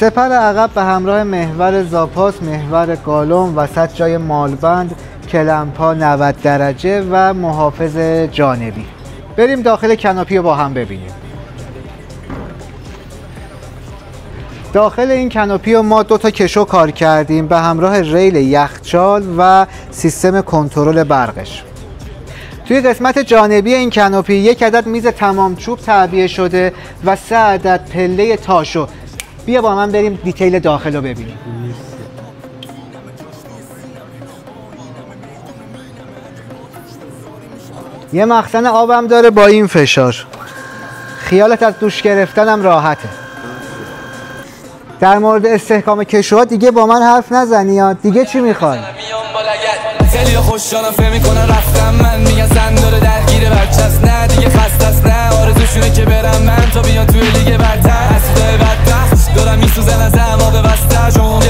سپر عقب به همراه محور زاپاس، محور گالوم، وسط جای مالبند، کلمپا 90 درجه و محافظ جانبی. بریم داخل کناپی رو با هم ببینیم. داخل این کناپی رو ما 2 تا کشو کار کردیم به همراه ریل یخچال و سیستم کنترل برقش. توی قسمت جانبی این کناپی 1 عدد میز تمام چوب تعبیه شده و 3 عدد پله تاشو. بیا با من بریم دیتیل داخل رو ببینیم. یه مخزن آبم داره با این فشار. خیالت از دوش گرفتنم راحته. در مورد استحکام کشوها دیگه با من حرف نزنی. دیگه چی میخوای؟ خیلی خوشحالم فهم میکنن رفتم من میگن زن داره درگیر بچه‌ست نه دیگه خسته‌ست نه آرزوشونه که برم من تا بیان توی لیگ برتر از توی بدبخت دارم میسوزن از اعماق بسته شما